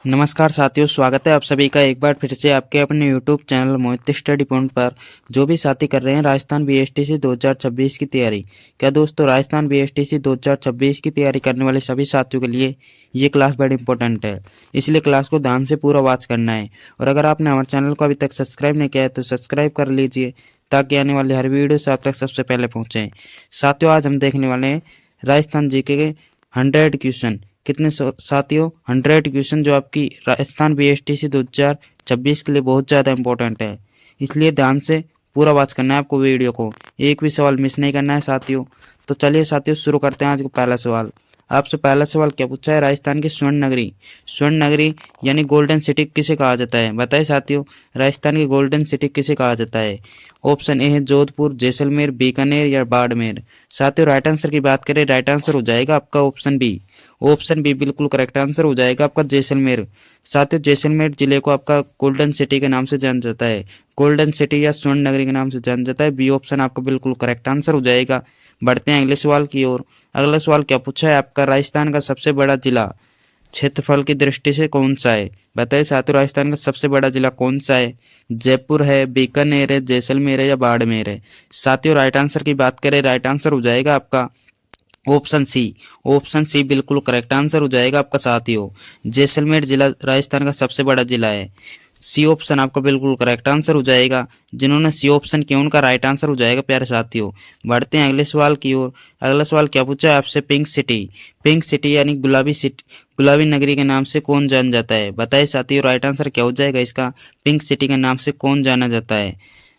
नमस्कार साथियों, स्वागत है आप सभी का एक बार फिर से आपके अपने YouTube चैनल मोहित स्टडी पॉइंट पर। जो भी साथी कर रहे हैं राजस्थान बीएसटीसी 2026 की तैयारी, क्या दोस्तों राजस्थान बीएसटीसी 2026 की तैयारी करने वाले सभी साथियों के लिए ये क्लास बड़ी इंपॉर्टेंट है, इसलिए क्लास को ध्यान से पूरा वॉच करना है। और अगर आपने हमारे चैनल को अभी तक सब्सक्राइब नहीं किया है तो सब्सक्राइब कर लीजिए, ताकि आने वाली हर वीडियो से आप तक सबसे पहले पहुँचें। साथियों, आज हम देखने वाले हैं राजस्थान जीके के 100 क्वेश्चन। कितने साथियों? 100 क्वेश्चन, जो आपकी राजस्थान बीएसटीसी 2026 के लिए बहुत ज़्यादा इंपॉर्टेंट है, इसलिए ध्यान से पूरा वॉच करना है आपको वीडियो को, एक भी सवाल मिस नहीं करना है साथियों। तो चलिए साथियों, शुरू करते हैं आज का पहला सवाल। आपसे पहला सवाल क्या पूछा है? राजस्थान की स्वर्ण नगरी यानी गोल्डन सिटी किसे कहा जाता है? बताइए साथियों, राजस्थान की गोल्डन सिटी किसे कहा जाता है? ऑप्शन ए है जोधपुर, जैसलमेर, बीकानेर या बाड़मेर। साथियों, राइट आंसर की बात करें, राइट आंसर हो जाएगा आपका ऑप्शन बी। ऑप्शन बी बिल्कुल करेक्ट आंसर हो जाएगा आपका, जैसलमेर। साथियों, जैसलमेर जिले को आपका गोल्डन सिटी के नाम से जाना जाता है, गोल्डन सिटी या स्वर्ण नगरी के नाम से जाना जाता है। बी ऑप्शन आपका बिल्कुल करेक्ट आंसर हो जाएगा। बढ़ते हैं अगले सवाल की ओर। अगला सवाल क्या पूछा है आपका? राजस्थान का सबसे बड़ा जिला क्षेत्रफल की दृष्टि से कौन सा है? बताइए साथियों, राजस्थान का सबसे बड़ा जिला कौन सा है? जयपुर है, बीकानेर है, जैसलमेर है या बाड़मेर है? साथियों, राइट आंसर की बात करें, राइट आंसर हो जाएगा आपका ऑप्शन सी। ऑप्शन सी बिल्कुल करेक्ट आंसर हो जाएगा आपका साथियों। जैसलमेर जिला राजस्थान का सबसे बड़ा जिला है। सी ऑप्शन आपका बिल्कुल करेक्ट आंसर हो जाएगा। जिन्होंने सी ऑप्शन किया उनका राइट आंसर हो जाएगा प्यारे साथियों। बढ़ते हैं अगले सवाल की ओर। अगला सवाल क्या पूछा है आपसे? पिंक सिटी यानी गुलाबी सिटी, गुलाबी नगरी के नाम से कौन जाना जाता है? बताइए साथियों, राइट आंसर क्या हो जाएगा इसका? पिंक सिटी के नाम से कौन जाना जाता है?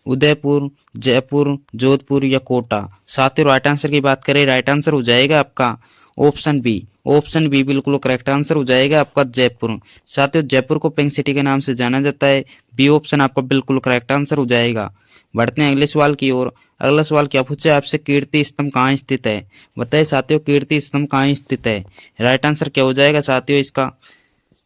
उदयपुर, जयपुर, जोधपुर या कोटा? साथियों, राइट आंसर की बात करें, राइट आंसर हो जाएगा आपका ऑप्शन बी। ऑप्शन बी बिल्कुल करेक्ट आंसर हो जाएगा आपका, जयपुर। साथियों, जयपुर को पिंक सिटी के नाम से जाना जाता है। बी ऑप्शन आपका बिल्कुल करेक्ट आंसर हो जाएगा। बढ़ते हैं अगले सवाल की ओर। अगला सवाल क्या पूछा है आपसे? कीर्ति स्तंभ कहाँ स्थित है? बताइए साथियों, कीर्ति स्तंभ कहाँ स्थित है? राइट आंसर क्या हो जाएगा साथियों इसका?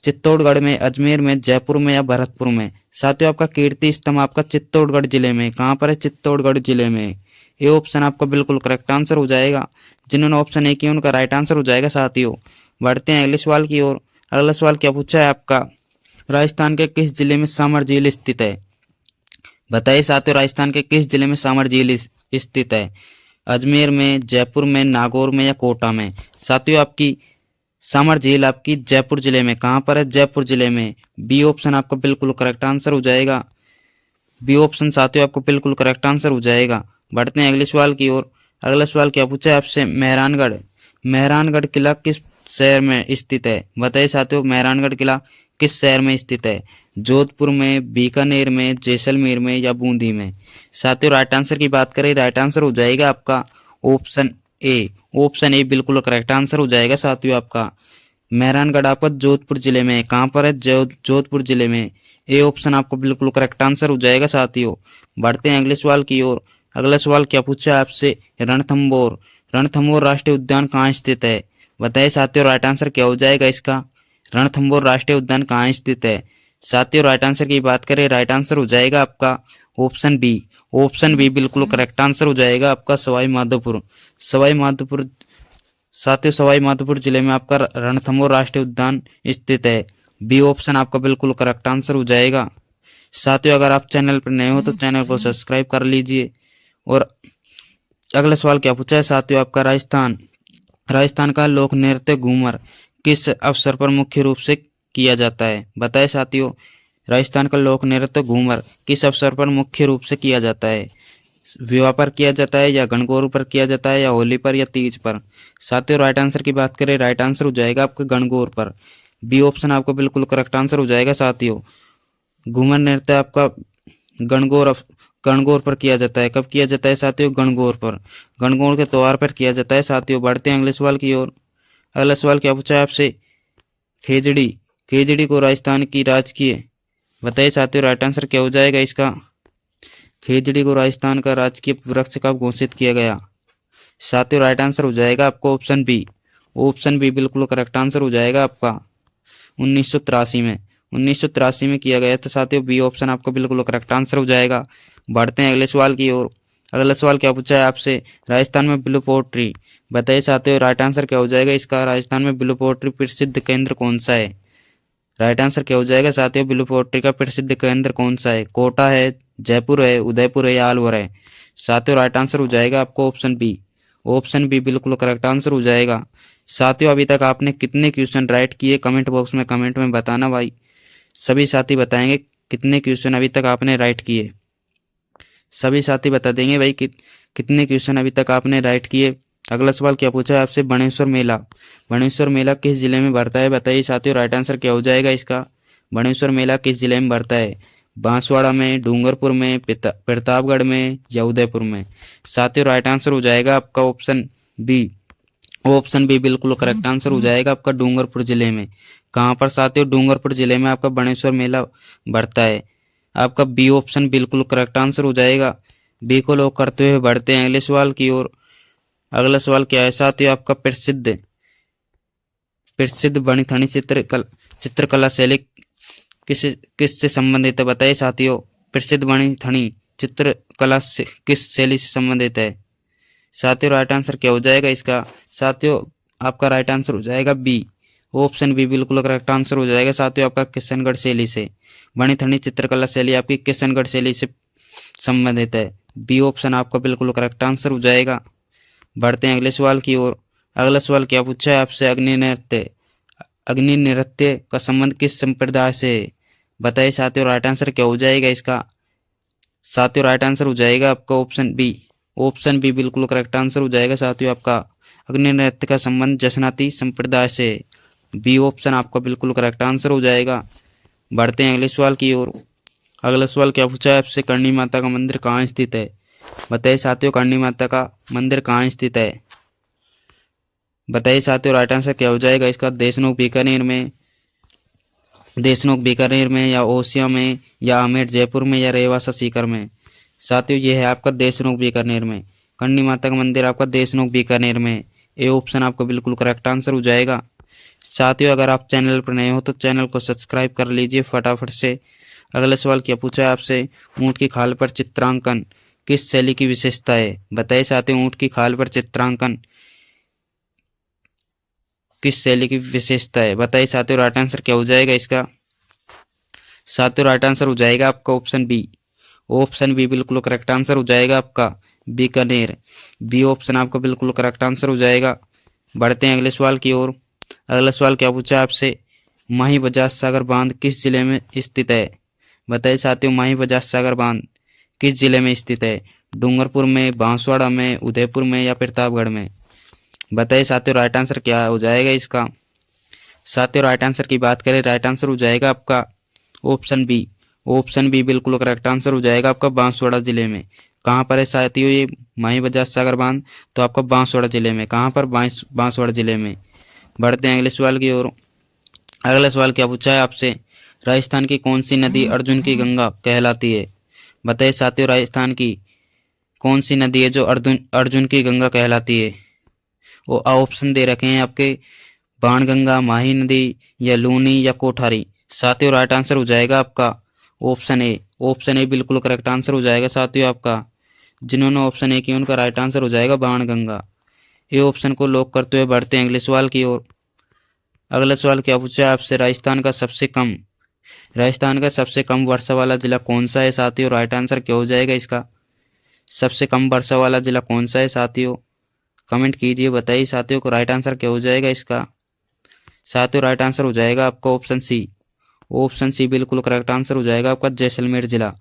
चित्तौड़गढ़ में, अजमेर में, जयपुर में या भरतपुर में? साथियों, आपका कीर्ति स्तंभ आपका चित्तौड़गढ़ जिले में। कहाँ पर है? चित्तौड़गढ़ जिले में। ये ऑप्शन आपका बिल्कुल करेक्ट आंसर हो जाएगा। जिन्होंने ऑप्शन ए किया उनका राइट आंसर हो जाएगा साथियों। बढ़ते हैं अगले सवाल की ओर। अगला सवाल क्या पूछा है आपका? राजस्थान के किस जिले में सामर झील स्थित है? बताइए साथियों, राजस्थान के किस जिले में सामर झील स्थित है? अजमेर में, जयपुर में, नागौर में या कोटा में? साथियों, आपकी सामर झील आपकी जयपुर जिले में। कहाँ पर है? जयपुर जिले में। बी ऑप्शन आपका बिल्कुल करेक्ट आंसर हो जाएगा। बी ऑप्शन साथियों आपको बिल्कुल करेक्ट आंसर हो जाएगा। बढ़ते हैं अगले सवाल की ओर। अगला सवाल क्या पूछा है आपसे? मेहरानगढ़ किला किस शहर में स्थित है? बताइए साथियों, मेहरानगढ़ किला किस शहर में स्थित है? जोधपुर में, बीकानेर में, जैसलमेर में या बूंदी में? साथियों, राइट आंसर की बात करें, राइट आंसर हो जाएगा आपका ऑप्शन ए। ऑप्शन ए बिल्कुल करेक्ट आंसर हो जाएगा साथियों आपका। मेहरानगढ़ आपका जोधपुर जिले में। कहाँ पर है? जोधपुर जिले में। ए ऑप्शन आपको बिल्कुल करेक्ट आंसर हो जाएगा साथियों। बढ़ते हैं अगले सवाल की ओर। अगला सवाल क्या पूछा है आपसे? रणथंभौर राष्ट्रीय उद्यान कहाँ स्थित है? बताइए साथियों, राइट आंसर क्या हो जाएगा इसका? रणथंभौर राष्ट्रीय उद्यान कहाँ स्थित है? साथियों, राइट आंसर की बात करें, राइट आंसर हो जाएगा आपका ऑप्शन बी। ऑप्शन बी बिल्कुल करेक्ट आंसर हो जाएगा आपका, सवाई माधोपुर। सवाई माधोपुर साथियों, सवाई माधोपुर जिले में आपका रणथंभौर राष्ट्रीय उद्यान स्थित है। बी ऑप्शन आपका बिल्कुल करेक्ट आंसर हो जाएगा। साथियों, अगर आप चैनल पर नए हो तो चैनल को सब्सक्राइब कर लीजिए। और अगला सवाल क्या पूछा है साथियों आपका? राजस्थान का लोक नृत्य घूमर किस अवसर पर मुख्य रूप से किया जाता है? बताएं साथियों, राजस्थान का लोक नृत्य घूमर किस अवसर पर मुख्य रूप से किया जाता है? विवाह पर किया जाता है या गणगौर पर किया जाता है या होली पर या तीज पर? साथियों, राइट आंसर की बात करें, राइट आंसर हो जाएगा आपका गणगौर पर। बी ऑप्शन आपको बिल्कुल करेक्ट आंसर हो जाएगा साथियों। घूमर नृत्य आपका गणगौर गणगौर पर किया जाता है। कब किया जाता है साथियों? गणगौर पर। गणगौर के त्योहार पर किया जाता है साथियों। बढ़ते हैं अगले सवाल की ओर। अगला सवाल क्या पूछा है आपसे? खेजड़ी खेजड़ी को राजस्थान की राजकीय, बताइए साथियों, राइट आंसर क्या हो जाएगा इसका? खेजड़ी को राजस्थान का राजकीय वृक्ष कब घोषित किया गया? साथियों, राइट आंसर हो जाएगा आपको ऑप्शन बी। ऑप्शन बी बिल्कुल करेक्ट आंसर हो जाएगा आपका 1983 में। 1983 में किया गया था साथियों। बी ऑप्शन आपका बिल्कुल करेक्ट आंसर हो जाएगा। बढ़ते हैं अगले सवाल की ओर। अगला सवाल क्या पूछा है आपसे? राजस्थान में ब्लू पोट्री, बताइए साथियों, राइट आंसर क्या हो जाएगा इसका? राजस्थान में ब्लू पोट्री प्रसिद्ध केंद्र कौन सा है? राइट आंसर क्या हो जाएगा साथियों? ब्लू पोर्ट्री का प्रसिद्ध केंद्र कौन सा है? कोटा है, जयपुर है, उदयपुर है या अलवर है? साथियों राइट आंसर हो जाएगा आपको ऑप्शन बी। ऑप्शन बी बिल्कुल करेक्ट आंसर हो जाएगा। साथियों अभी तक आपने कितने क्वेश्चन राइट किए कमेंट बॉक्स में कमेंट में बताना भाई। सभी साथी बताएंगे कितने क्वेश्चन अभी तक आपने राइट किए। सभी साथी बता देंगे भाई कितने क्वेश्चन अभी तक आपने राइट किए। अगला सवाल क्या पूछा है आपसे? बाणेश्वर मेला। बाणेश्वर मेला किस जिले में बढ़ता है? बताइए साथियों राइट आंसर क्या हो जाएगा इसका? बाणेश्वर मेला किस जिले में बढ़ता है? बांसवाड़ा में, डूंगरपुर में, प्रतापगढ़ में या उदयपुर में? साथियों राइट आंसर हो जाएगा आपका ऑप्शन बी। ऑप्शन बी बिल्कुल करेक्ट आंसर हो जाएगा आपका डूंगरपुर जिले में। कहाँ पर साथियों? डूंगरपुर जिले में आपका बाणेश्वर मेला बढ़ता है। आपका बी ऑप्शन बिल्कुल करेक्ट आंसर हो जाएगा। बी को लोग करते हुए बढ़ते हैं अगले सवाल की ओर। अगला सवाल क्या है साथियों? आपका प्रसिद्ध प्रसिद्ध बनी थनी चित्रकला शैली किस किससे संबंधित है? बताइए साथियों। प्रसिद्ध बनी थनी चित्रकला से किस शैली से संबंधित है? साथियों राइट आंसर क्या हो जाएगा इसका? साथियों आपका राइट आंसर हो जाएगा बी। ऑप्शन बी बिल्कुल करेक्ट आंसर हो जाएगा साथियों आपका किशनगढ़ शैली से। बनी थनी चित्रकला शैली आपकी किशनगढ़ शैली से संबंधित है। बी ऑप्शन आपका बिल्कुल करेक्ट आंसर हो जाएगा। बढ़ते हैं अगले सवाल की ओर। अगला सवाल क्या पूछा है आपसे? अग्नि नृत्य। अग्नि नृत्य का संबंध किस संप्रदाय से है? बताइए साथियों राइट आंसर क्या हो जाएगा इसका? साथियों राइट आंसर हो जाएगा आपका ऑप्शन बी। ऑप्शन बी बिल्कुल करेक्ट आंसर हो जाएगा साथियों आपका। अग्नि नृत्य का संबंध जसनाती संप्रदाय से है। बी ऑप्शन आपका बिल्कुल करेक्ट आंसर हो जाएगा। बढ़ते हैं अगले सवाल की ओर। अगला सवाल क्या पूछा है आपसे? करणी माता का मंदिर कहाँ स्थित है? बताइए साथियों करणी माता का मंदिर कहाँ स्थित है? बताइए साथियों राइट आंसर क्या हो जाएगा इसका? देशनोक बीकानेर में या ओसिया में या आमेर जयपुर में या रेवासा सीकर में? साथियों ये है आपका देशनोक बीकानेर में। करणी माता का मंदिर आपका देशनोक बीकानेर में। ए ऑप्शन आपका बिल्कुल करेक्ट आंसर हो जाएगा। साथियों अगर आप चैनल पर नए हो तो चैनल को सब्सक्राइब कर लीजिए फटाफट से। अगला सवाल क्या पूछा है आपसे? ऊँट की खाल पर चित्रांकन किस शैली की विशेषता है? बताइए साथियों ऊँट की खाल पर चित्रांकन किस शैली की विशेषता है? बताइए साथियों राइट आंसर क्या हो जाएगा इसका? साथियों राइट आंसर हो जाएगा आपका ऑप्शन बी। ऑप्शन बी बिल्कुल करेक्ट आंसर हो जाएगा आपका बीकानेर। बी ऑप्शन आपका बिल्कुल करेक्ट आंसर हो जाएगा। बढ़ते हैं अगले सवाल की ओर। अगला सवाल क्या पूछा है आपसे? माही बजाज सागर बांध किस जिले में स्थित है? बताइए साथियों माही बजाज सागर बांध किस जिले में स्थित है? डूंगरपुर में, बांसवाड़ा में, उदयपुर में या प्रतापगढ़ में? बताइए साथियों राइट आंसर क्या हो जाएगा इसका? साथियों राइट आंसर की बात करें राइट आंसर हो जाएगा आपका ऑप्शन बी। ऑप्शन बी बिल्कुल करेक्ट आंसर हो जाएगा आपका बांसवाड़ा जिले में। कहाँ पर है साथियों ये माही बजाज सागर बांध? तो आपका बांसवाड़ा जिले में। कहाँ पर? बांसवाड़ा जिले में। बढ़ते हैं अगले सवाल की ओर। अगला सवाल क्या पूछा है आपसे? राजस्थान की कौन सी नदी अर्जुन की गंगा कहलाती है? बताइए साथियों राजस्थान की कौन सी नदी है जो अर्जुन अर्जुन की गंगा कहलाती है? वो ऑप्शन दे रखे हैं आपके बाणगंगा, माही नदी या लूनी या कोठारी। साथियों राइट आंसर हो जाएगा आपका ऑप्शन ए। ऑप्शन ए बिल्कुल करेक्ट आंसर हो जाएगा साथियों आपका। जिन्होंने ऑप्शन ए किया उनका राइट आंसर हो जाएगा बाणगंगा। ये ऑप्शन को लॉक करते हुए बढ़ते हैं अगले सवाल की ओर। अगला सवाल क्या पूछा है आपसे? राजस्थान का सबसे कम वर्षा वाला जिला कौन सा है साथियों? राइट आंसर क्या हो जाएगा इसका? सबसे कम वर्षा वाला जिला कौन सा है साथियों? कमेंट कीजिए बताइए साथियों को राइट आंसर क्या हो जाएगा इसका? साथियों राइट आंसर हो जाएगा आपका ऑप्शन सी। ऑप्शन सी बिल्कुल करेक्ट आंसर हो जाएगा आपका जैसलमेर जिला।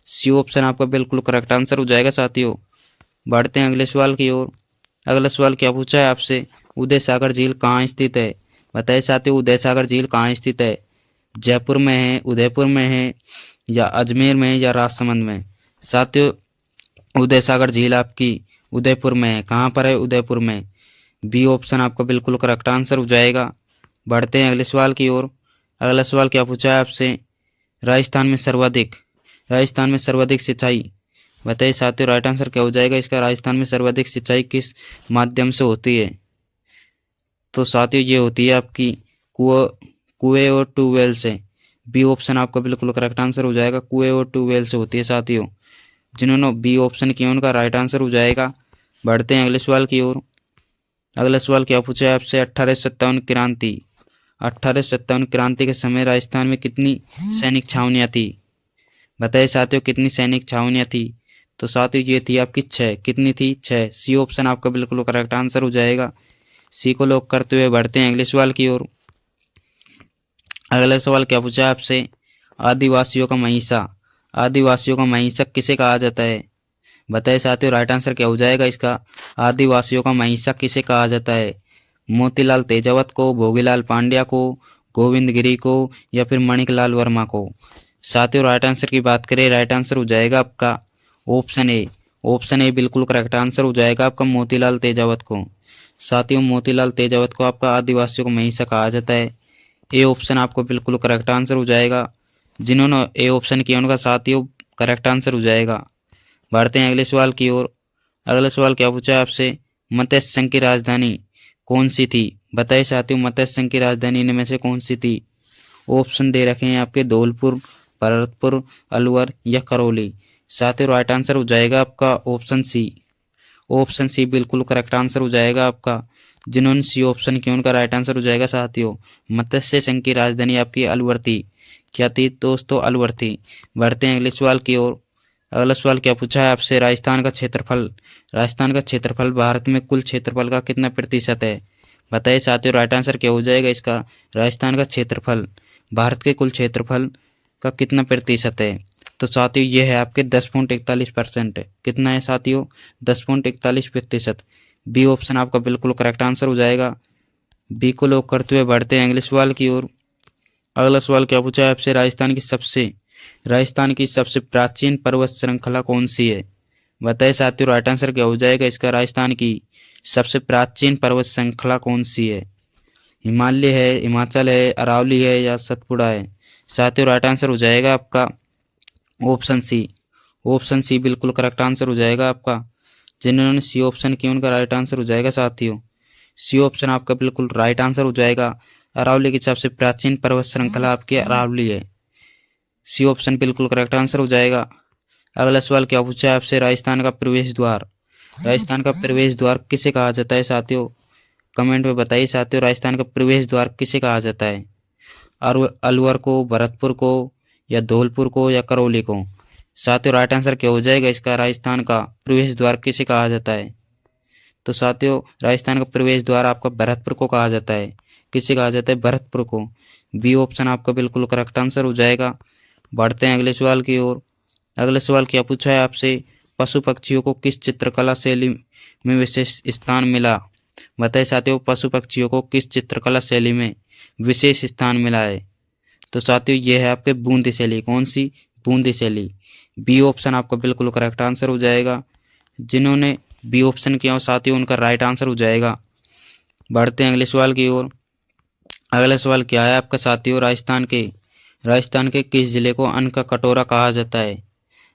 सी ऑप्शन आपका बिल्कुल करेक्ट आंसर हो जाएगा साथियों। बढ़ते हैं अगले सवाल की ओर। अगला सवाल क्या पूछा है आपसे? उदय सागर झील कहाँ स्थित है? बताइए साथियों उदय सागर झील कहाँ स्थित है? जयपुर में है, उदयपुर में है या अजमेर में या राजसमंद में? साथियों उदय सागर झील आपकी उदयपुर में है। कहाँ पर है? उदयपुर में। बी ऑप्शन आपका बिल्कुल करेक्ट आंसर हो जाएगा। बढ़ते हैं अगले सवाल की ओर। अगला सवाल क्या पूछा है आपसे? राजस्थान में सर्वाधिक सिंचाई। बताइए साथियों राइट आंसर क्या हो जाएगा इसका? राजस्थान में सर्वाधिक सिंचाई किस माध्यम से होती है? तो साथियों ये होती है आपकी कुएं और ट्यूबवेल से। बी ऑप्शन आपका बिल्कुल करेक्ट आंसर हो जाएगा। कुएं और ट्यूबवेल से होती है साथियों। जिन्होंने बी ऑप्शन किया उनका राइट आंसर हो जाएगा। बढ़ते हैं अगले सवाल की ओर। अगला सवाल क्या पूछा है आपसे? 1857 क्रांति 1857 क्रांति के समय राजस्थान में कितनी सैनिक छावनियाँ थी? बताइए साथियों कितनी सैनिक छावनियाँ थी? तो साथियों ये थी आपकी 6। कितनी थी? 6। सी ऑप्शन आपका बिल्कुल करेक्ट आंसर हो जाएगा। सी को लॉक करते हुए बढ़ते हैं अगले सवाल की ओर। अगला सवाल क्या पूछा है आपसे? आदिवासियों का महिषा, आदिवासियों का महिषक किसे कहा जाता है? बताइए साथियों राइट आंसर क्या हो जाएगा इसका? आदिवासियों का महिषक किसे कहा जाता है? मोतीलाल तेजावत को, भोगीलाल पांड्या को, गोविंद गिरी को या फिर मणिकलाल वर्मा को? साथियों राइट आंसर की बात करें, राइट आंसर हो जाएगा आपका ऑप्शन ए। ऑप्शन ए बिल्कुल करेक्ट आंसर हो जाएगा आपका मोतीलाल तेजावत को। साथियों मोतीलाल तेजावत को आपका आदिवासियों का महिषा कहा जाता है। ए ऑप्शन आपको बिल्कुल करेक्ट आंसर हो जाएगा। जिन्होंने ए ऑप्शन किया उनका साथियों करेक्ट आंसर हो जाएगा। बढ़ते हैं अगले सवाल की ओर। अगला सवाल क्या पूछा है आपसे? मत्स्य संघ की राजधानी कौन सी थी? बताइए साथियों मत्स्य संघ की राजधानी इनमें से कौन सी थी? ऑप्शन दे रखे हैं आपके धौलपुर, भरतपुर, अलवर या करौली। साथियों राइट आंसर हो जाएगा आपका ऑप्शन सी। ऑप्शन सी बिल्कुल करेक्ट आंसर हो जाएगा आपका। जिन्होंने सी ऑप्शन किया उनका राइट आंसर हो जाएगा साथियों मत्स्य संघ की राजधानी आपकी अलवर थी। क्या थी दोस्तों? अलवर थी। बढ़ते हैं अगले सवाल की ओर। अगला सवाल क्या पूछा है आपसे? राजस्थान का क्षेत्रफल, राजस्थान का क्षेत्रफल भारत में कुल क्षेत्रफल का कितना प्रतिशत है? बताइए साथियों राइट आंसर क्या हो जाएगा इसका? राजस्थान का क्षेत्रफल भारत के कुल क्षेत्रफल का कितना प्रतिशत है? तो साथियों ये है आपके 10.41%। कितना है साथियों? 10.41%। बी ऑप्शन आपका बिल्कुल करेक्ट आंसर हो जाएगा। बी को लॉक करते हुए बढ़ते हैं अगले सवाल की ओर। अगला सवाल क्या पूछा है आपसे? राजस्थान की सबसे प्राचीन पर्वत श्रृंखला कौन सी है? बताइए साथियों राइट आंसर क्या हो जाएगा इसका? राजस्थान की सबसे प्राचीन पर्वत श्रृंखला कौन सी है? हिमालय है, हिमाचल है, अरावली है या सतपुड़ा है? साथियों राइट आंसर हो जाएगा आपका ऑप्शन सी। ऑप्शन सी बिल्कुल करेक्ट आंसर हो जाएगा आपका। जिन्होंने सी ऑप्शन किया उनका राइट आंसर हो जाएगा साथियों। सी ऑप्शन आपका बिल्कुल राइट आंसर हो जाएगा। अरावली की सबसे प्राचीन पर्वत श्रृंखला आपकी अरावली है। सी ऑप्शन बिल्कुल करेक्ट आंसर हो जाएगा। अगला सवाल क्या पूछा है आपसे? राजस्थान का प्रवेश द्वार, राजस्थान का प्रवेश द्वार किसे कहा जाता है साथियों? कमेंट में बताइए साथियों राजस्थान का प्रवेश द्वार किसे कहा जाता है? अलवर को, भरतपुर को या धौलपुर को या करौली को? साथियों राइट आंसर क्या हो जाएगा इसका? राजस्थान का प्रवेश द्वार किसे कहा जाता है? तो साथियों राजस्थान का प्रवेश द्वार आपका भरतपुर को कहा जाता है। किसे कहा जाता है? भरतपुर को। बी ऑप्शन आपका बिल्कुल करेक्ट आंसर हो जाएगा। बढ़ते हैं अगले सवाल की ओर। अगला सवाल क्या पूछा है आपसे? पशु पक्षियों को किस चित्रकला शैली में विशेष स्थान मिला? बताइए साथियों पशु पक्षियों को किस चित्रकला शैली में विशेष स्थान मिला है? तो साथियों ये है आपके बूंदी शैली। कौन सी? बूंदी शैली। बी ऑप्शन आपका बिल्कुल करेक्ट आंसर हो जाएगा। जिन्होंने बी ऑप्शन किया हो साथियों उनका राइट आंसर हो जाएगा। बढ़ते हैं अगले सवाल की ओर। अगला सवाल क्या है आपका साथियों? राजस्थान के किस जिले को अन्न का कटोरा कहा जाता है?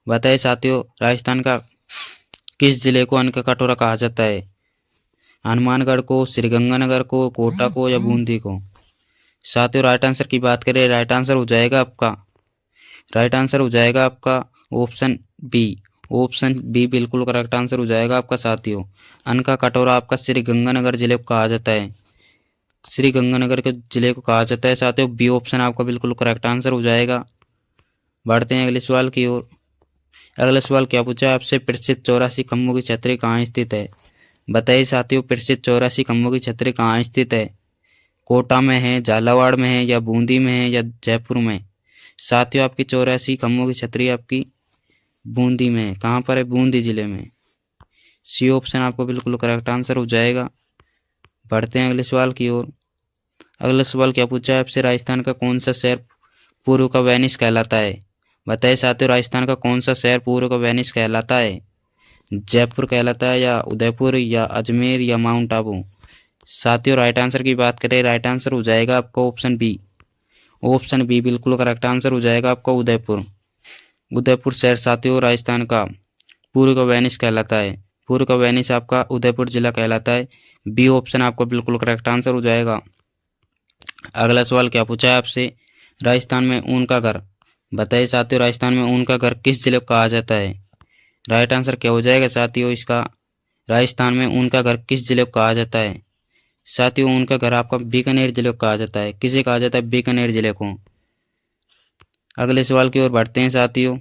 बताइए साथियों राजस्थान का किस जिले को अन्न का कटोरा कहा जाता है? हनुमानगढ़ को, श्रीगंगानगर को, कोटा को या बूंदी को? साथियों राइट आंसर की बात करें, राइट आंसर हो जाएगा आपका, राइट आंसर हो जाएगा आपका ऑप्शन बी। ऑप्शन बी बिल्कुल करेक्ट आंसर हो जाएगा आपका साथियों। अन्न का कटोरा आपका श्रीगंगानगर जिले को कहा जाता है। श्रीगंगानगर के जिले को कहा जाता है साथियों। बी ऑप्शन आपका बिल्कुल करेक्ट आंसर हो जाएगा। बढ़ते हैं अगले सवाल की ओर। अगला सवाल क्या पूछा है आपसे? प्रसिद्ध 84 खम्भों की छतरी कहाँ स्थित है? बताइए साथियों प्रसिद्ध 84 खम्भों की छतरी कहाँ स्थित है? कोटा में है, झालावाड़ में है या बूंदी में है या जयपुर में? साथियों आपकी 84 खम्भों की छतरी आपकी बूंदी में है। कहाँ पर है? बूंदी जिले में। सी ऑप्शन आपको बिल्कुल करेक्ट आंसर हो जाएगा। बढ़ते हैं अगले सवाल की ओर। अगला सवाल क्या पूछा है आपसे? राजस्थान का कौन सा शहर पूर्व का वेनिस कहलाता है? बताइए साथियों राजस्थान का कौन सा शहर पूर्व का वेनिस कहलाता है? जयपुर कहलाता है या उदयपुर या अजमेर या माउंट आबू? साथियों राइट आंसर की बात करें, राइट आंसर हो जाएगा आपका ऑप्शन बी। ऑप्शन बी बिल्कुल करेक्ट आंसर हो जाएगा आपका उदयपुर। उदयपुर शहर साथियों राजस्थान का पूर्व का वेनिस कहलाता है। पूर्व का वेनिस आपका उदयपुर जिला कहलाता है। बी ऑप्शन आपका बिल्कुल करेक्ट आंसर हो जाएगा। अगला सवाल क्या पूछा है आपसे? राजस्थान में ऊन का घर, बताइए साथियों राजस्थान में ऊन का घर किस जिले को कहा जाता है? राइट आंसर क्या हो जाएगा साथियों इसका? राजस्थान में ऊन का घर किस जिले को कहा जाता है? साथियों उनका घर आपका बीकानेर जिले को कहा जाता है। किसे कहा जाता है? बीकानेर जिले को। अगले सवाल की ओर बढ़ते हैं साथियों।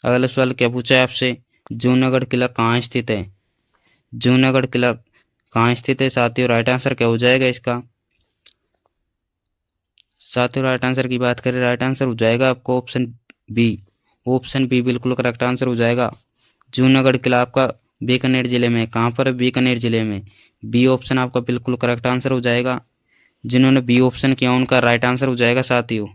अगला सवाल क्या पूछा है आपसे? जूनागढ़ किला कहाँ स्थित है? जूनागढ़ किला कहाँ स्थित है साथियों? राइट आंसर क्या हो जाएगा इसका? साथियों राइट आंसर की बात करें, राइट आंसर हो जाएगा आपको ऑप्शन बी। ऑप्शन बी बिल्कुल करेक्ट आंसर हो जाएगा। जूनागढ़ किला आपका बीकानेर जिले में। कहाँ पर है? बीकानेर जिले में। बी ऑप्शन आपका बिल्कुल करेक्ट आंसर हो जाएगा। जिन्होंने बी ऑप्शन किया उनका राइट आंसर हो जाएगा साथियों।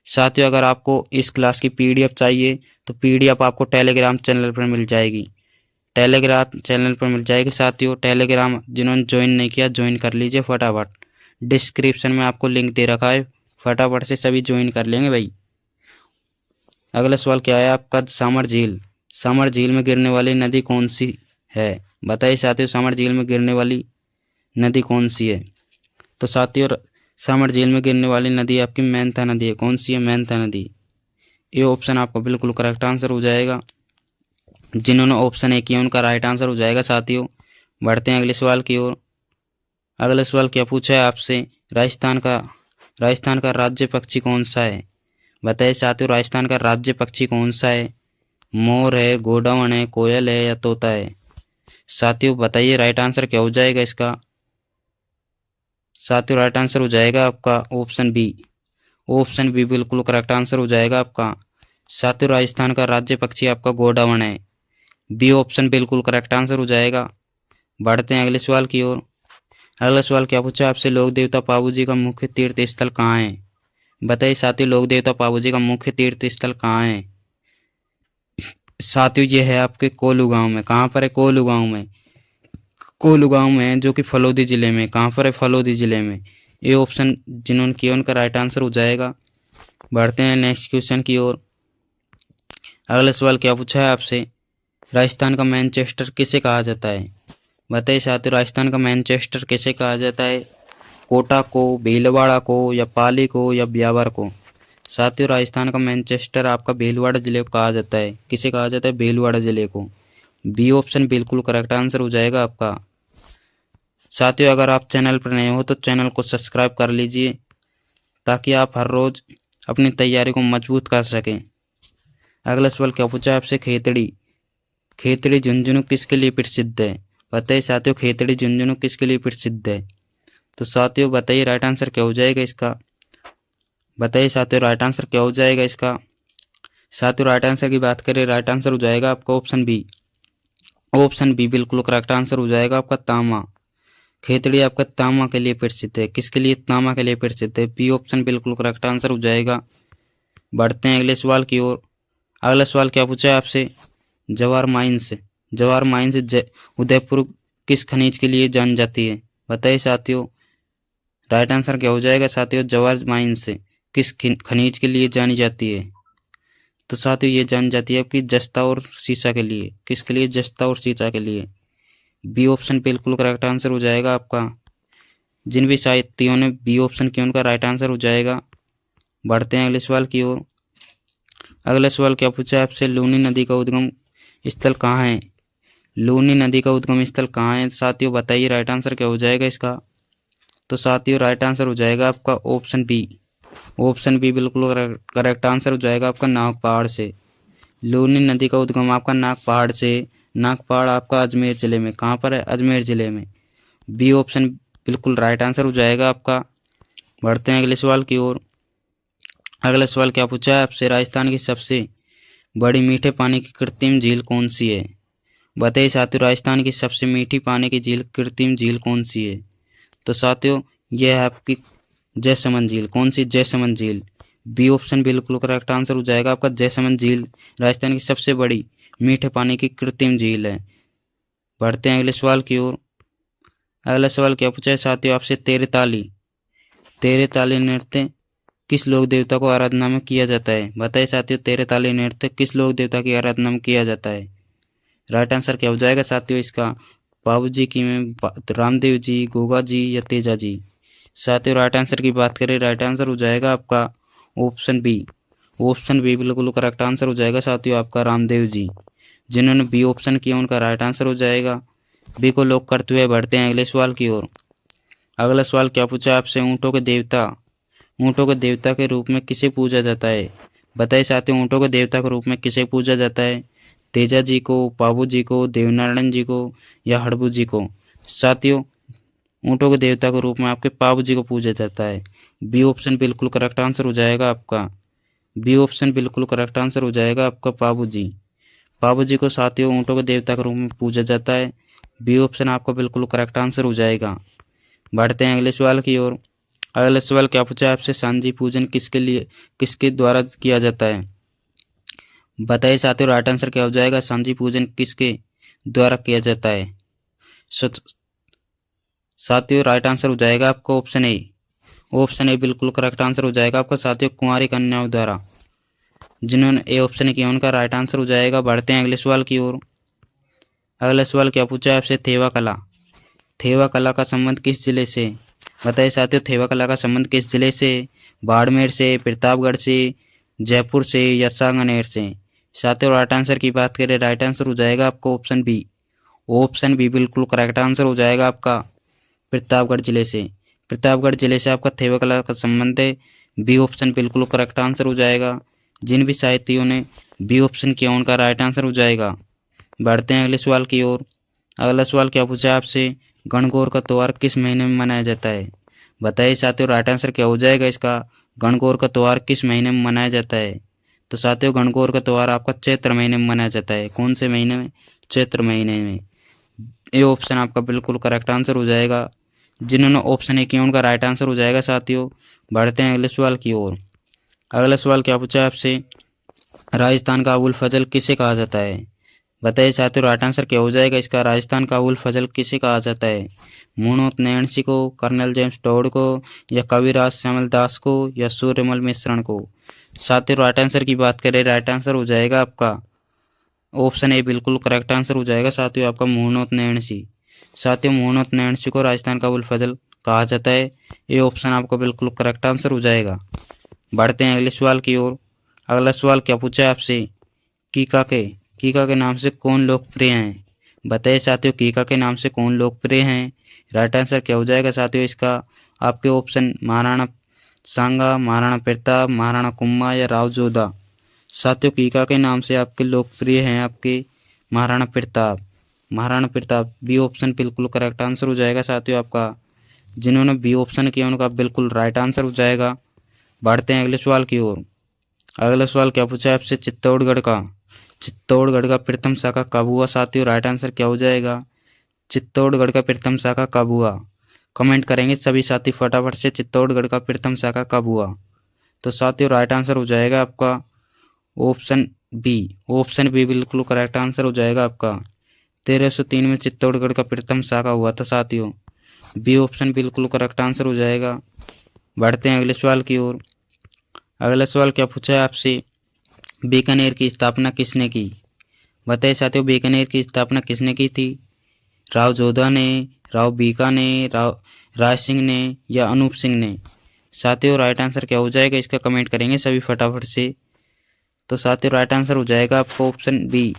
साथियों अगर आपको इस क्लास की पीडीएफ चाहिए तो पीडीएफ आपको टेलीग्राम चैनल पर मिल जाएगी। टेलीग्राम चैनल पर मिल जाएगी साथियों। टेलीग्राम जिन्होंने ज्वाइन नहीं किया ज्वाइन कर लीजिए फटाफट। डिस्क्रिप्शन में आपको लिंक दे रखा है, फटाफट से सभी ज्वाइन कर लेंगे भाई। अगला सवाल क्या है आपका? सामर झील। सामर झील में गिरने वाली नदी कौन सी है? बताइए साथियों सामर झील में गिरने वाली नदी कौन सी है? तो साथियों सामर झील में गिरने वाली नदी आपकी मेंथा नदी है। कौन सी है? मेंथा नदी। ये ऑप्शन आपका बिल्कुल करेक्ट आंसर हो जाएगा। जिन्होंने ऑप्शन ए किया उनका राइट आंसर हो जाएगा साथियों। बढ़ते हैं अगले सवाल की ओर। अगला सवाल क्या पूछा है आपसे? राजस्थान का राज्य पक्षी कौन सा है? बताइए साथियों राजस्थान का राज्य पक्षी कौन सा है? मोर है, गोडावण है, कोयल है या तोता है? साथियों बताइए राइट आंसर क्या हो जाएगा इसका? साथियों राइट आंसर हो जाएगा आपका ऑप्शन बी। ऑप्शन बी बिल्कुल करेक्ट आंसर हो जाएगा आपका। साथियों राजस्थान का राज्य पक्षी आपका गोडावण है। बी ऑप्शन बिल्कुल करेक्ट आंसर हो जाएगा। बढ़ते हैं अगले सवाल की ओर। अगला सवाल क्या पूछा आपसे? लोक देवता पाबू जी का मुख्य तीर्थ स्थल कहाँ है? बताइए साथियों लोक देवता पाबू जी का मुख्य तीर्थ स्थल कहाँ है? साथियों ये है आपके कोलू गांव में। कहाँ पर है? कोलू गांव में। कोलू गांव में है जो कि फलोदी जिले में। कहाँ पर है? फलोदी जिले में। ये ऑप्शन जिन्होंने किया उनका राइट आंसर हो जाएगा। बढ़ते हैं नेक्स्ट क्वेश्चन की ओर। अगला सवाल क्या पूछा है आपसे? राजस्थान का मैनचेस्टर किसे कहा जाता है? बताइए साथियों राजस्थान का मैनचेस्टर किसे कहा जाता है? कोटा को, भीलवाड़ा को या पाली को या ब्यावर को? साथियों राजस्थान का मैनचेस्टर आपका भीलवाड़ा जिले को कहा जाता है। किसे कहा जाता है? भीलवाड़ा जिले को। बी ऑप्शन बिल्कुल करेक्ट आंसर हो जाएगा आपका। साथियों अगर आप चैनल पर नए हो तो चैनल को सब्सक्राइब कर लीजिए ताकि आप हर रोज अपनी तैयारी को मजबूत कर सकें। अगला सवाल क्या पूछा है आपसे? खेतड़ी। खेतड़ी झुंझुनू किसके लिए प्रसिद्ध है? बताइए साथियों खेतड़ी झुंझुनू किसके लिए प्रसिद्ध है? तो साथियों बताइए राइट आंसर क्या हो जाएगा इसका? बताइए साथियों राइट आंसर क्या हो जाएगा इसका? साथियों राइट आंसर की बात करें, राइट आंसर हो जाएगा आपका ऑप्शन बी। ऑप्शन बी बिल्कुल करेक्ट आंसर हो जाएगा आपका तांबा। खेतड़ी आपका तांबा के लिए प्रसिद्ध है। किसके लिए? तांबा के लिए प्रसिद्ध है। बी ऑप्शन बिल्कुल करेक्ट आंसर हो जाएगा। बढ़ते हैं अगले सवाल की ओर। अगला सवाल क्या पूछा है आपसे? जवाहर माइंस। जवाहर माइंस उदयपुर किस खनिज के लिए जानी जाती है? बताइए साथियों राइट आंसर क्या हो जाएगा? साथियों जवाहर माइंस किस खनिज के लिए जानी जाती है? तो साथियों ये जानी जाती है आपकी जस्ता और सीसा के लिए। किसके लिए? जस्ता और सीसा के लिए। बी ऑप्शन बिल्कुल करेक्ट आंसर हो जाएगा आपका। जिन भी साहित्यों ने बी ऑप्शन किया उनका राइट आंसर हो जाएगा। बढ़ते हैं अगले सवाल की ओर। अगला सवाल क्या पूछा है आपसे? लूनी नदी का उद्गम स्थल कहाँ है? लूनी नदी का उद्गम स्थल कहाँ है साथियों? बताइए राइट आंसर क्या हो जाएगा इसका? तो साथियों राइट आंसर हो जाएगा आपका ऑप्शन बी। ऑप्शन बी बिल्कुल करेक्ट आंसर हो जाएगा आपका नाग पहाड़ से। लूनी नदी का उद्गम आपका नाग पहाड़ से। नाग पहाड़ आपका अजमेर जिले में। कहाँ पर है? अजमेर जिले में। बी ऑप्शन बिल्कुल राइट आंसर हो जाएगा आपका। बढ़ते हैं अगले सवाल की ओर। अगला सवाल क्या पूछा है आपसे? राजस्थान की सबसे बड़ी मीठे पानी की कृत्रिम झील कौन सी है? बताइए साथियों राजस्थान की सबसे मीठी पानी की झील कृत्रिम झील कौन सी है? तो साथियों यह है आपकी जयसमंद झील। कौन सी? जयसमंद झील। बी ऑप्शन बिल्कुल करेक्ट आंसर हो जाएगा आपका। जयसमंद झील राजस्थान की सबसे बड़ी मीठे पानी की कृत्रिम झील है। बढ़ते हैं अगले सवाल की ओर। अगला सवाल क्या पूछा है साथियों आपसे? तेरे ताली। तेरे ताली नृत्य किस लोक देवता को आराधना में किया जाता है? बताइए साथियों तेरे ताली नृत्य किस लोक देवता की आराधना में किया जाता है? राइट आंसर क्या हो जाएगा साथियों इसका? बाबू जी की में रामदेव जी, गोगा जी या तेजा जी? साथियों राइट आंसर की बात करें, राइट आंसर हो जाएगा आपका ऑप्शन बी। ऑप्शन बी बिल्कुल करेक्ट आंसर हो जाएगा साथियों आपका रामदेव जी। जिन्होंने बी ऑप्शन किया उनका राइट आंसर हो जाएगा। बी को लॉक करते हुए बढ़ते हैं अगले सवाल की ओर। अगला सवाल क्या पूछा है आपसे, ऊँटों के देवता के रूप में किसे पूजा जाता है। बताइए साथियों, ऊँटों के देवता के रूप में किसे पूजा जाता है। तेजा जी को, पाबू जी को, देवनारायण जी को या हड़बू जी को। साथियों, ऊँटों के देवता के रूप में आपके पाबू जी को पूजा जाता है। बी ऑप्शन बिल्कुल करेक्ट आंसर हो जाएगा आपका। बी ऑप्शन बिल्कुल करेक्ट आंसर हो जाएगा आपका पाबू जी। पाबू जी को साथियों ऊँटों के देवता के रूप में पूजा जाता है। बी ऑप्शन आपका बिल्कुल करेक्ट आंसर हो जाएगा। बढ़ते हैं अगले सवाल की ओर। अगला सवाल क्या पूछा है आपसे, सांझी पूजन किसके द्वारा किया जाता है। बताइए साथियों, राइट आंसर क्या हो जाएगा, सांझी पूजन किसके द्वारा किया जाता है। साथियों राइट आंसर हो जाएगा आपका ऑप्शन ए। ऑप्शन ए बिल्कुल करेक्ट आंसर हो जाएगा आपका साथियों, कुंवारी कन्याओं द्वारा। जिन्होंने ए ऑप्शन किया उनका राइट आंसर हो जाएगा। बढ़ते हैं अगले सवाल की ओर। अगला सवाल क्या पूछा है आपसे, थेवा कला। थेवा कला का संबंध किस जिले से। बताइए साथियों, थेवा कला का संबंध किस जिले से। बाड़मेर से, प्रतापगढ़ से, जयपुर से या सांगनेर से। साथियों राइट आंसर की बात करें, राइट आंसर हो जाएगा आपका ऑप्शन बी। ऑप्शन बी बिल्कुल करेक्ट आंसर हो जाएगा आपका, प्रतापगढ़ जिले से। प्रतापगढ़ जिले से आपका थेवा कला का संबंध है। बी ऑप्शन बिल्कुल करेक्ट आंसर हो जाएगा। जिन भी साहित्यों ने बी ऑप्शन किया उनका राइट आंसर हो जाएगा। बढ़ते हैं अगले सवाल की ओर। अगला सवाल क्या पूछा है आपसे, गणगौर का त्यौहार किस महीने में मनाया जाता है। बताइए साथियों, राइट आंसर क्या हो जाएगा इसका, गणगौर का त्यौहार किस महीने में मनाया जाता है। तो साथियों गणगौर का त्यौहार आपका चैत्र महीने में मनाया जाता है। कौन से महीने में, चैत्र महीने में। ये ऑप्शन आपका बिल्कुल करेक्ट आंसर हो जाएगा। जिन्होंने ऑप्शन ए किया उनका राइट आंसर हो जाएगा साथियों। बढ़ते हैं अगले सवाल की ओर। अगला सवाल क्या पूछा है आपसे, राजस्थान का अबुल फजल किसे कहा जाता है। बताइए साथियों, राइट आंसर क्या हो जाएगा इसका, राजस्थान का अबुल फजल किसे कहा जाता है। मुनोत नैणसी को, कर्नल जेम्स टोड को या कविराज श्यामल दास को या सूर्यमल मिश्रण को। साथियों राइट आंसर की बात करें, राइट आंसर हो जाएगा आपका ऑप्शन ए बिल्कुल करेक्ट आंसर हो जाएगा साथियों आपका, मोहनोत नैणसी। साथियों मोहनोत नैणसी को राजस्थान का अबुल फजल कहा जाता है। ये ऑप्शन आपका बिल्कुल करेक्ट आंसर हो जाएगा। बढ़ते हैं अगले सवाल की ओर। अगला सवाल क्या पूछा है आपसे, कीका के नाम से कौन लोकप्रिय हैं। बताइए साथियों, कीका के नाम से कौन लोकप्रिय हैं। राइट आंसर क्या हो जाएगा साथियों इसका, आपके ऑप्शन महाराणा सांगा, महाराणा प्रताप, महाराणा कुम्भा या राव जोधा। साथियों कीका के नाम से आपके लोकप्रिय हैं आपके महाराणा प्रताप। महाराणा प्रताप बी ऑप्शन बिल्कुल करेक्ट आंसर हो जाएगा साथियों आपका। जिन्होंने बी ऑप्शन किया उनका बिल्कुल राइट आंसर हो जाएगा। बढ़ते हैं अगले सवाल की ओर। अगला सवाल क्या पूछा है आपसे, चित्तौड़गढ़ का प्रथम शाखा कब हुआ। साथियों राइट आंसर क्या हो जाएगा, चित्तौड़गढ़ का प्रथम शाखा कब हुआ। कमेंट करेंगे सभी साथी फटाफट से, चित्तौड़गढ़ का प्रथम शाखा कब हुआ। तो साथियों राइट आंसर हो जाएगा आपका ऑप्शन बी। ऑप्शन बी बिल्कुल करेक्ट आंसर हो जाएगा आपका। 1303 में चित्तौड़गढ़ का प्रथम शाखा हुआ था साथियों। बी ऑप्शन बिल्कुल करेक्ट आंसर हो जाएगा। बढ़ते हैं अगले सवाल की ओर। अगला सवाल क्या पूछा है आपसे, बीकानेर की स्थापना किसने की। बताइए साथियों, बीकानेर की स्थापना किसने की थी। राव जोधा ने, राव बीका ने, राज सिंह ने या अनूप सिंह ने। साथियों राइट आंसर क्या हो जाएगा इसका, कमेंट करेंगे सभी फटाफट से। तो साथियों राइट आंसर हो जाएगा आपका ऑप्शन बी।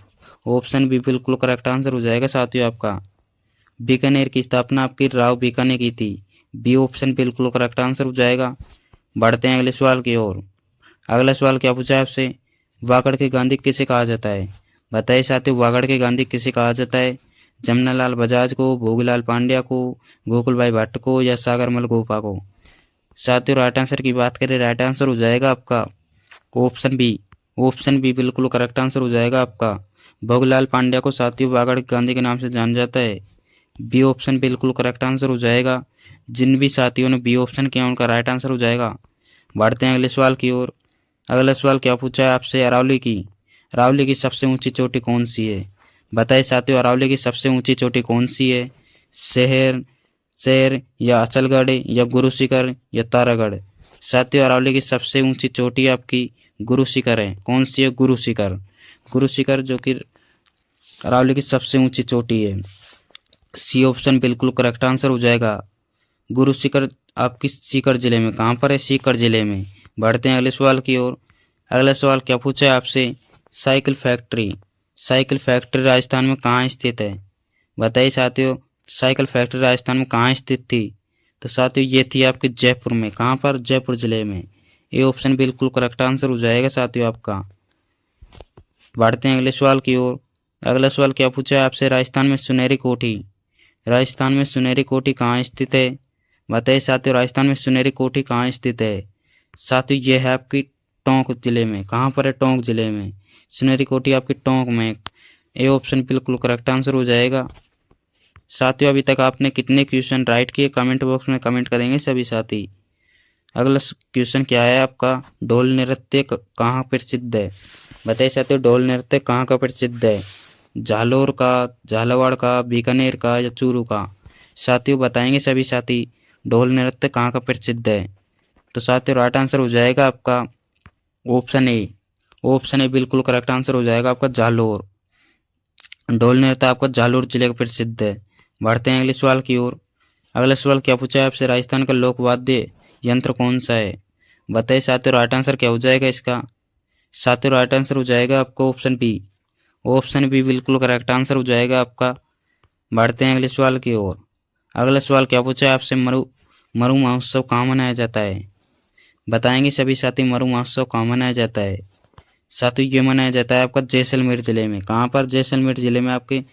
ऑप्शन बी बिल्कुल करेक्ट आंसर हो जाएगा साथियों आपका। बीकानेर की स्थापना आपकी राव बीका ने की थी। बी ऑप्शन बिल्कुल करेक्ट आंसर हो जाएगा। बढ़ते हैं अगले सवाल की ओर। अगला सवाल क्या पूछा है आपसे, वागड़ के गांधी किसे कहा जाता है। बताइए साथियों, वागड़ के गांधी किसे कहा जाता है। जमनालाल बजाज को, भोगीलाल पांड्या को, गोकुलभाई भट्ट को या सागरमल गोपा को। साथियों राइट आंसर की बात करें, राइट आंसर हो जाएगा आपका ऑप्शन बी। ऑप्शन बी बिल्कुल करेक्ट आंसर हो जाएगा आपका। भोगीलाल पांड्या को साथियों वागड़ के गांधी के नाम से जाना जाता है। बी ऑप्शन बिल्कुल करेक्ट आंसर हो जाएगा। जिन भी साथियों ने बी ऑप्शन किया उनका राइट आंसर हो जाएगा। बढ़ते हैं अगले सवाल की ओर। अगला सवाल क्या पूछा है आपसे, अरावली की सबसे ऊंची चोटी कौन सी है। बताइए साथियों, अरावली की सबसे ऊंची चोटी कौन सी है। शहर शहर या अचलगढ़ या गुरु शिखर या तारागढ़। साथियों अरावली की सबसे ऊंची चोटी आपकी गुरु शिखर है। कौन सी है, गुरु शिखर। गुरु शिखर जो कि अरावली की सबसे ऊंची चोटी है। सी ऑप्शन बिल्कुल करेक्ट आंसर हो जाएगा। गुरु शिखर आपकी सीकर जिले में, कहाँ पर है, सीकर जिले में। बढ़ते हैं अगले सवाल की ओर। अगला सवाल क्या पूछा है आपसे, साइकिल फैक्ट्री राजस्थान में कहाँ स्थित है। बताइए साथियों, साइकिल फैक्ट्री राजस्थान में कहाँ स्थित थी। तो साथियों ये थी आपके जयपुर में, कहाँ पर, जयपुर जिले में। ये ऑप्शन बिल्कुल करेक्ट आंसर हो जाएगा साथियों आपका। बढ़ते हैं अगले सवाल की ओर। अगला सवाल क्या पूछा है आपसे, राजस्थान में सुनहरी कोठी, राजस्थान में सुनहरी कोठी कहाँ स्थित है? बताइए साथियों, राजस्थान में सुनहरी कोठी कहाँ स्थित है? साथियों ये है आपकी टोंक जिले में। कहाँ पर है? टोंक जिले में। सुनहरी कोठी आपकी टोंक में। ये ऑप्शन बिल्कुल करेक्ट आंसर हो जाएगा। साथियों अभी तक आपने कितने क्वेश्चन राइट किए, कमेंट बॉक्स में कमेंट करेंगे सभी साथी। अगला क्वेश्चन क्या है आपका, ढोल नृत्य कहाँ प्रसिद्ध है? बताइए साथियों, ढोल नृत्य कहाँ का प्रसिद्ध है? जालोर का, झालावाड़ का, बीकानेर का या चूरू का? साथियों बताएंगे सभी साथी, ढोल नृत्य कहाँ का प्रसिद्ध है? तो साथियों राइट आंसर हो जाएगा आपका ऑप्शन ए। ऑप्शन ए बिल्कुल करेक्ट आंसर हो जाएगा आपका, जालोर। ढोल नृत्य आपका जालोर जिले का प्रसिद्ध है। बढ़ते हैं अगले सवाल की ओर। अगला सवाल क्या पूछा है आपसे, राजस्थान का लोक वाद्य यंत्र कौन सा है? बताइए साथियों राइट आंसर क्या हो जाएगा इसका? साथियों राइट आंसर हो जाएगा आपका ऑप्शन बी। ऑप्शन बी बिल्कुल करेक्ट आंसर हो जाएगा आपका। बढ़ते हैं अगले सवाल की ओर। अगला सवाल क्या पूछा है आपसे, मरु मरु महोत्सव कहाँ मनाया जाता है? बताएंगे सभी साथी, मरु महोत्सव कहाँ मनाया जाता है? साथियों ये मनाया जाता है आपका जैसलमेर जिले में। कहाँ पर? जैसलमेर जिले में। आपके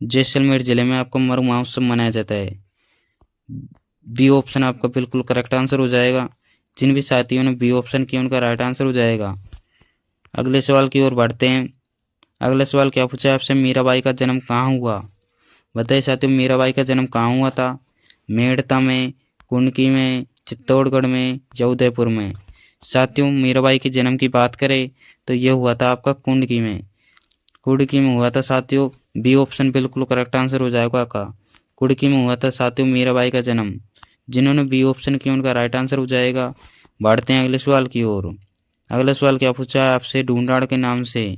जैसलमेर जिले में आपका मरु महोत्सव मनाया जाता है। बी ऑप्शन आपका बिल्कुल करेक्ट आंसर हो जाएगा। जिन भी साथियों ने बी ऑप्शन किया उनका राइट आंसर हो जाएगा। अगले सवाल की ओर बढ़ते हैं। अगला सवाल क्या पूछा है आपसे, मीराबाई का जन्म कहाँ हुआ? बताइए साथियों, मीराबाई का जन्म कहाँ हुआ था? मेड़ता में, कुंडकी में, चित्तौड़गढ़ में या उदयपुर में? साथियों मीराबाई के जन्म की बात करें तो ये हुआ था आपका कुंडकी में। कुंडकी में हुआ था साथियों। बी ऑप्शन बिल्कुल करेक्ट आंसर हो जाएगा आपका। कुंडकी में हुआ था साथियों मीराबाई का जन्म। जिन्होंने बी ऑप्शन किया उनका राइट आंसर हो जाएगा। बढ़ते हैं अगले सवाल की ओर। अगला सवाल क्या पूछा है आपसे, ढूंढाड़ के नाम से,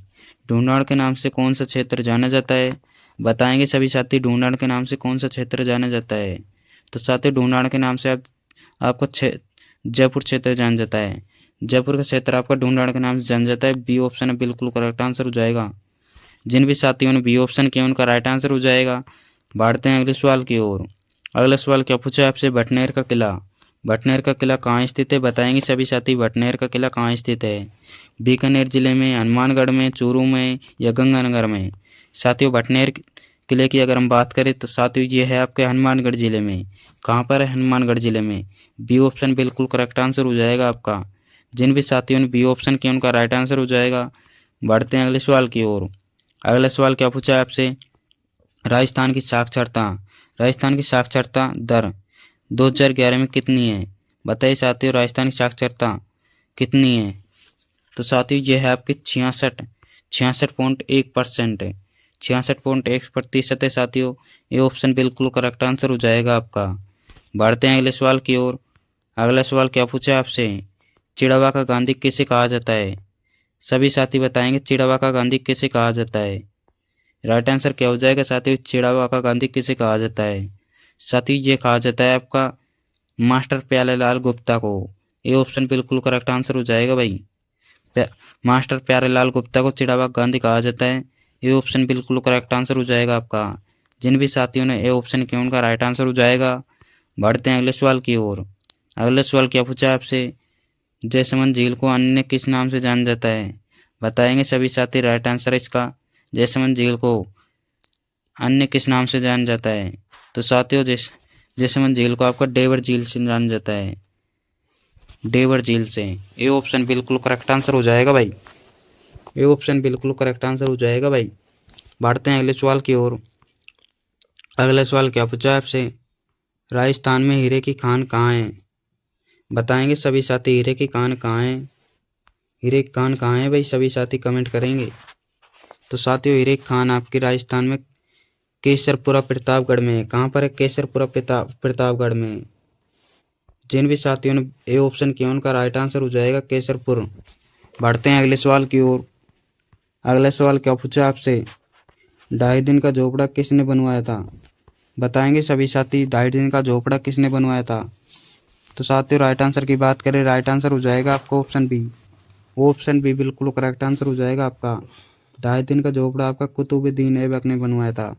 ढूंढाड़ के नाम से कौन सा क्षेत्र जाना जाता है? बताएंगे सभी साथी, ढूंढाड़ के नाम से कौन सा क्षेत्र जाना जाता है? तो साथियों ढूंढाड़ के नाम से आपका जयपुर क्षेत्र जाना जाता है। जयपुर का क्षेत्र आपका ढूंढाड़ के नाम से जाना जाता है। बी ऑप्शन बिल्कुल करेक्ट आंसर हो जाएगा। जिन भी साथियों ने बी ऑप्शन किया उनका राइट आंसर हो जाएगा। बढ़ते हैं अगले सवाल की ओर। अगला सवाल क्या पूछा है आपसे, भटनेर का किला, भटनेर का किला कहाँ स्थित है? बताएंगे सभी साथी, भटनेर का किला कहाँ स्थित है? बीकानेर जिले में, हनुमानगढ़ में, चूरू में या गंगानगर में? साथियों भटनेर किले की अगर हम बात करें तो साथियों ये है आपके हनुमानगढ़ जिले में। कहाँ पर है? हनुमानगढ़ जिले में। बी ऑप्शन बिल्कुल करेक्ट आंसर हो जाएगा आपका। जिन भी साथियों ने बी ऑप्शन किया उनका राइट आंसर हो जाएगा। बढ़ते हैं अगले सवाल की ओर। अगला सवाल क्या पूछा है आपसे, राजस्थान की साक्षरता, राजस्थान की साक्षरता दर 2011 में कितनी है? बताइए साथियों, राजस्थान की साक्षरता कितनी है? तो साथियों ये है आपकी 66.1% है। 66.1% है साथियों। ये ऑप्शन बिल्कुल करेक्ट आंसर हो जाएगा आपका। बढ़ते हैं अगले सवाल की ओर। अगला सवाल क्या पूछा है आपसे, चिड़वा का गांधी किसे कहा जाता है? सभी साथी बताएंगे चिड़वा का गांधी किसे कहा जाता है? राइट आंसर क्या हो जाएगा साथियों, चिड़वा का गांधी किसे कहा जाता है? साथियों ये कहा जाता है आपका मास्टर प्यारेलाल गुप्ता को। ये ऑप्शन बिल्कुल करेक्ट आंसर हो जाएगा भाई। मास्टर प्यारेलाल गुप्ता को चिड़वा गांधी कहा जाता है। ये ऑप्शन बिल्कुल करेक्ट आंसर हो जाएगा आपका। जिन भी साथियों ने ये ऑप्शन किया उनका राइट आंसर हो जाएगा। बढ़ते हैं अगले सवाल की ओर। अगले सवाल क्या पूछा है आपसे, जयसमंद झील को अन्य किस नाम से जाना जाता है? बताएंगे सभी साथी, राइट आंसर है इसका। जयसमंद झील को अन्य किस नाम से जाना जाता है? तो साथियों जयसमंद झील को आपका डेवर झील से जाना जाता है। डेवर झील से। ये ऑप्शन बिल्कुल करेक्ट आंसर हो जाएगा भाई। ये ऑप्शन बिल्कुल करेक्ट आंसर हो जाएगा भाई। बढ़ते हैं अगले सवाल की ओर। अगला सवाल क्या पूछा है आपसे, राजस्थान में हीरे की खान कहाँ है? बताएंगे सभी साथी, हीरे की खान कहाँ है? हीरे की खान कहाँ है भाई? सभी साथी कमेंट करेंगे। तो साथियों हीरे की खान आपके राजस्थान में केसरपुरा प्रतापगढ़ में है। कहाँ पर है? केसरपुरा प्रतापगढ़ में है। जिन भी साथियों ने ए ऑप्शन किया उनका राइट आंसर हो जाएगा केसरपुर। बढ़ते हैं अगले सवाल की ओर। अगला सवाल क्या पूछा आपसे, 2.5 दिन का झोपड़ा किसने बनवाया था? बताएंगे सभी साथी, 2.5 दिन का झोपड़ा किसने बनवाया था? तो साथियों राइट आंसर की बात करें, राइट आंसर हो जाएगा आपका ऑप्शन बी। ऑप्शन बी बिल्कुल करेक्ट आंसर हो जाएगा आपका। 2.5 दिन का झोपड़ा आपका कुतुबुद्दीन ऐबक ने बनवाया था।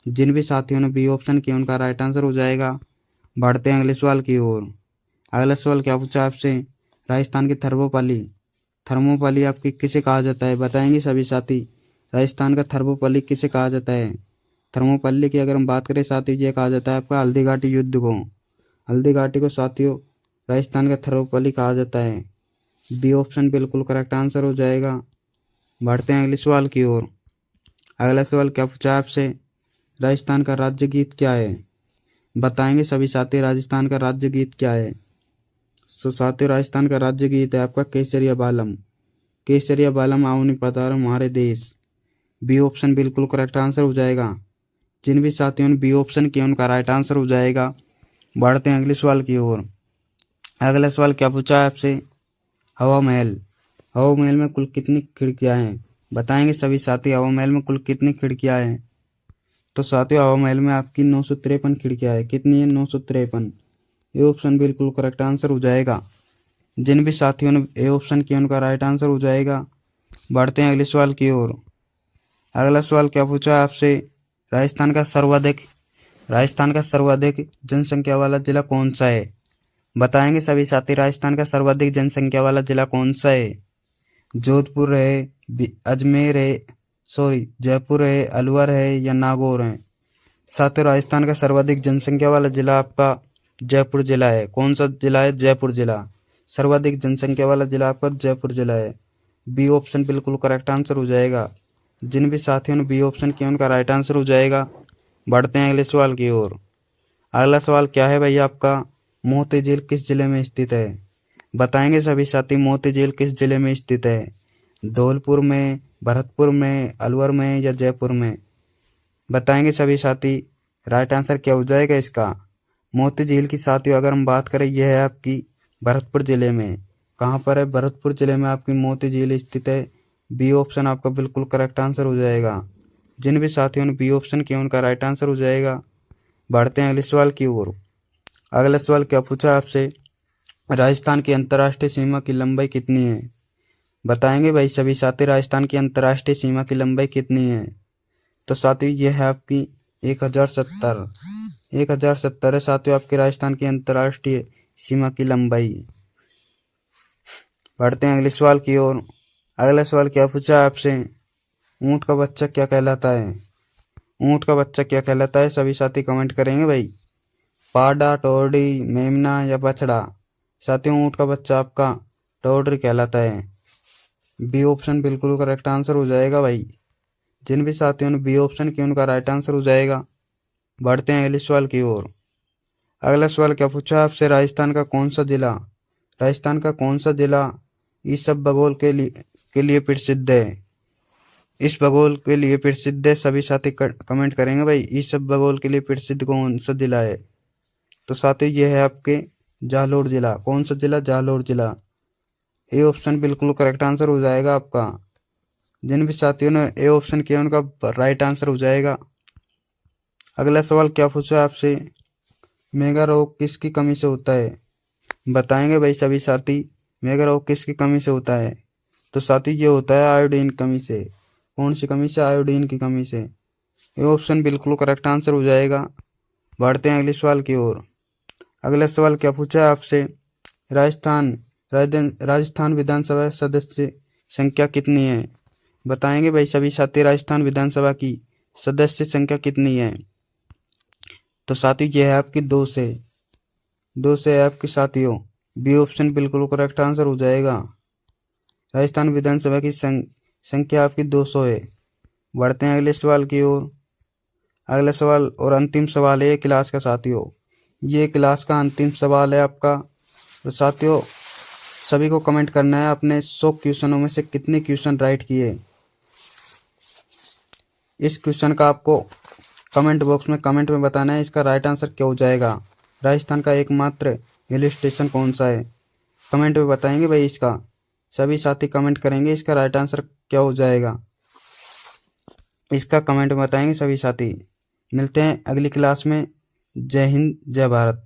जिन भी साथियों ने बी ऑप्शन किया उनका राइट आंसर हो जाएगा। बढ़ते हैं अगले सवाल की ओर। अगला सवाल क्या पूछा आपसे, राजस्थान की थर्मोपाली, थर्मोपाली आपकी किसे कहा जाता है? बताएंगे सभी साथी, राजस्थान का थर्मोपाली किसे कहा जाता है? थर्मोपाली की अगर हम बात करें साथी, ये कहा जाता है आपका हल्दी घाटी युद्ध को। हल्दी घाटी को साथियों राजस्थान का थर्मोपाली कहा जाता है। बी ऑप्शन बिल्कुल करेक्ट आंसर हो जाएगा। बढ़ते हैं अगले सवाल की ओर। अगला सवाल क्या पूछा आपसे, राजस्थान का राज्य गीत क्या है? बताएंगे सभी साथी, राजस्थान का राज्य गीत क्या है? तो साथियों राजस्थान का राज्य गीत है आपका केसरिया बालम। केसरिया बालम आओ पधारो हमारे देश। बी ऑप्शन बिल्कुल करेक्ट आंसर हो जाएगा। जिन भी साथियों ने बी ऑप्शन किया उनका राइट आंसर हो जाएगा। बढ़ते हैं अगले सवाल की ओर। अगला सवाल क्या पूछा है आपसे, हवा महल, हवा महल में कुल कितनी खिड़कियां हैं? बताएंगे सभी साथी, हवा महल में कुल कितनी खिड़कियां हैं? तो साथियों हवा महल में आपकी 953 खिड़कियां हैं। कितनी है? 953। ये ऑप्शन बिल्कुल करेक्ट आंसर हो जाएगा। जिन भी साथियों ने ए ऑप्शन किया उनका राइट आंसर हो जाएगा। बढ़ते हैं अगले सवाल की ओर। अगला सवाल क्या पूछा है आपसे, राजस्थान का सर्वाधिक जनसंख्या वाला जिला कौन सा है? बताएंगे सभी साथी, राजस्थान का सर्वाधिक जनसंख्या वाला जिला कौन सा है? जोधपुर है, अजमेर है, सॉरी जयपुर है, अलवर है या नागौर है? साथियों राजस्थान का सर्वाधिक जनसंख्या वाला जिला आपका जयपुर जिला है। कौन सा जिला है? जयपुर जिला। सर्वाधिक जनसंख्या वाला जिला आपका जयपुर जिला है। बी ऑप्शन बिल्कुल करेक्ट आंसर हो जाएगा। जिन भी साथियों ने बी ऑप्शन किया उनका राइट आंसर हो जाएगा। बढ़ते हैं अगले सवाल की ओर। अगला सवाल क्या है भाई आपका, मोती झील किस जिले में स्थित है? बताएंगे सभी साथी, मोती झील किस जिले में स्थित है? धौलपुर में, भरतपुर में, अलवर में या जयपुर में? बताएंगे सभी साथी, राइट आंसर क्या हो जाएगा इसका? मोती झील की साथियों अगर हम बात करें, यह है आपकी भरतपुर जिले में। कहाँ पर है? भरतपुर जिले में आपकी मोती झील स्थित है। बी ऑप्शन आपका बिल्कुल करेक्ट आंसर हो जाएगा। जिन भी साथियों ने बी ऑप्शन किया उनका राइट आंसर हो जाएगा। बढ़ते हैं अगले सवाल की ओर। अगला सवाल क्या पूछा आपसे, राजस्थान की अंतर्राष्ट्रीय सीमा की लंबाई कितनी है? बताएंगे भाई सभी साथी, राजस्थान की अंतर्राष्ट्रीय सीमा की लंबाई कितनी है? तो साथियों ये है आपकी 1070। 1070 है साथियों आपकी राजस्थान की अंतर्राष्ट्रीय सीमा की लंबाई। बढ़ते हैं अगले सवाल की ओर। अगला सवाल क्या पूछा आपसे, ऊंट का बच्चा क्या कहलाता है? ऊंट का बच्चा क्या कहलाता है? सभी साथी कमेंट करेंगे भाई। पाडा, टोरडी, मेमना या बछड़ा? साथियों ऊंट का बच्चा आपका टोरडी कहलाता है। बी ऑप्शन बिल्कुल करेक्ट आंसर हो जाएगा भाई। जिन भी साथियों ने बी ऑप्शन किया उनका राइट आंसर हो जाएगा। बढ़ते हैं अगले सवाल की ओर। अगला सवाल क्या पूछा आपसे, राजस्थान का कौन सा जिला, राजस्थान का कौन सा जिला इसबगोल के लिए प्रसिद्ध है? इस भगोल के लिए प्रसिद्ध है। सभी साथी कमेंट करेंगे भाई, इसबगोल के लिए प्रसिद्ध कौन सा जिला है? तो साथियों ये है आपके जालोर जिला। कौन सा जिला? जालोर जिला। ए ऑप्शन बिल्कुल करेक्ट आंसर हो जाएगा आपका। जिन भी साथियों ने ए ऑप्शन किया उनका राइट आंसर हो जाएगा। अगला सवाल क्या पूछा आपसे, मेगा रोग किसकी कमी से होता है? बताएंगे भाई सभी साथी, मेगा रोग किसकी कमी से होता है? तो साथी ये होता है आयोडीन कमी से। कौन सी कमी से? आयोडीन की कमी से। ये ऑप्शन बिल्कुल करेक्ट आंसर हो जाएगा। बढ़ते हैं अगले सवाल की ओर। अगला सवाल क्या पूछा है आपसे, राजस्थान विधानसभा सदस्य संख्या कितनी है? बताएंगे भाई सभी साथी, राजस्थान विधानसभा की सदस्य संख्या कितनी है? तो साथियों ये है आपकी 2 से है आपकी साथियों। बी ऑप्शन बिल्कुल करेक्ट आंसर हो जाएगा। राजस्थान विधानसभा की संख्या आपकी 200 है। बढ़ते हैं अगले सवाल की ओर। अगला सवाल और अंतिम सवाल है क्लास का साथियों। ये क्लास का अंतिम सवाल है आपका। तो साथियों सभी को कमेंट करना है अपने 100 क्वेश्चनों में से कितने क्वेश्चन राइट किए। इस क्वेश्चन का आपको कमेंट बॉक्स में कमेंट में बताना है इसका राइट आंसर क्या हो जाएगा। राजस्थान का एकमात्र हिल स्टेशन कौन सा है? कमेंट में बताएंगे भाई इसका। सभी साथी कमेंट करेंगे इसका राइट आंसर क्या हो जाएगा, इसका कमेंट में बताएंगे सभी साथी। मिलते हैं अगली क्लास में। जय हिंद, जय भारत।